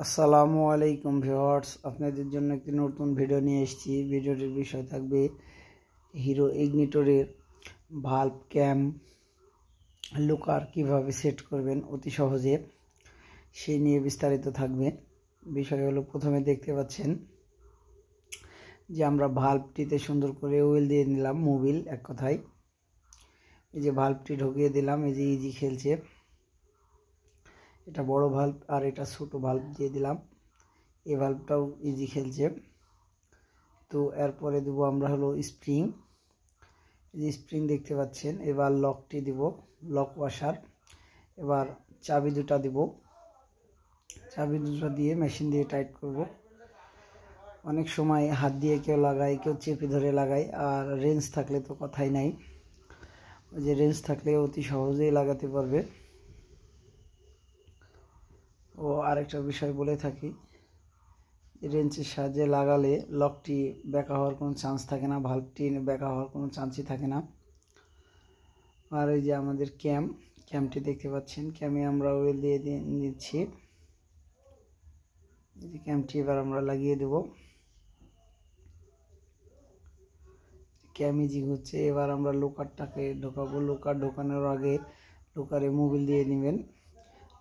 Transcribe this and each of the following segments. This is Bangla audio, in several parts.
আসসালামু আলাইকুম ভিউয়ার্স, আপনাদের জন্য একটি নতুন ভিডিও নিয়ে এসেছি। ভিডিওটির বিষয় থাকবে হিরো ইগনিটরের ভালভ ক্যাম লুকার কিভাবে সেট করবেন অতি সহজে, সেই নিয়ে বিস্তারিত থাকবে। বিষয় হলো, প্রথমে দেখতে পাচ্ছেন যে আমরা ভালভটিতে সুন্দর করে ওয়েল দিয়ে নিলাম, মোবিল এক কথায়। এই যে ভালভটি ঢুকিয়ে দিলাম, এই যে ইজি খেলছে, এটা বড় ভালভ আর এটা ছোট ভালভ দিয়ে দিলাম। এই ভালভটাও ইজি খেলছে। তো এরপরে দেব আমরা হলো স্প্রিং, এই যে স্প্রিং দেখতে পাচ্ছেন। এবার লকটি দিব, লক ওয়াশার। এবার চাবি দুটা দিব, চাবি দুটো দিয়ে মেশিন দিয়ে টাইট করব। অনেক সময় হাত দিয়ে কেউ লাগায়, কেউ চেপে ধরে লাগায়, আর রেঞ্জ থাকলে তো কথাই নাই। ওই যে রেঞ্জ থাকলে অতি সহজেই লাগাতে পারবে। ও আরেকটা বিষয় বলে থাকি, রেঞ্চের সাহায্যে লাগালে লকটি বেঁকা হওয়ার কোনো চান্স থাকে না, ভালভটি বেঁকা হওয়ার কোনো চান্সই থাকে না। আর এই যে আমাদের ক্যামটি দেখতে পাচ্ছেন, ক্যামে আমরা ওয়েল দিয়ে নিচ্ছি। এই যে ক্যামটি এবার আমরা লাগিয়ে দেব। ক্যাম ইজি হচ্ছে। এবার আমরা লোকারটাকে ঢোকাবো। লোকার ঢোকানোর আগে লোকারে মোবিল দিয়ে নেবেন।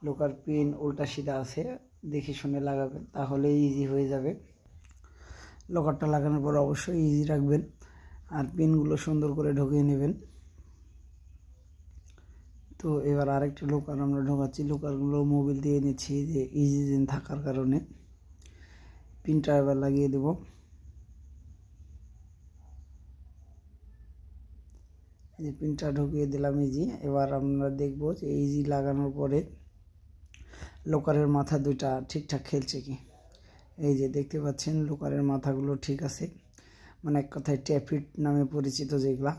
লোকার পিন উল্টা সিধা আছে, দেখে শুনে লাগাবেন, তাহলে ইজি হয়ে যাবে। লোকারটা লাগানোর পর অবশ্যই ইজি রাখবেন, আর পিনগুলো সুন্দর করে ঢুকিয়ে নেবেন। তো এবার আরেকটি লোকার আমরা ঢোকাচ্ছি। লোকারগুলো মোবিল দিয়ে নিচ্ছি, যে ইজি জেন থাকার কারণে। পিনটা এবার লাগিয়ে দেব। এই যে পিনটা ঢুকিয়ে দিলাম ইজি। এবার আমরা দেখব যে ইজি লাগানোর পরে লোকারের মাথা দুইটা ঠিকঠাক খেলছে কি। এই যে দেখতে পাচ্ছেন লোকারের মাথাগুলো ঠিক আছে, মানে এক কথায় ট্যাপিট নামে পরিচিত যেগুলা।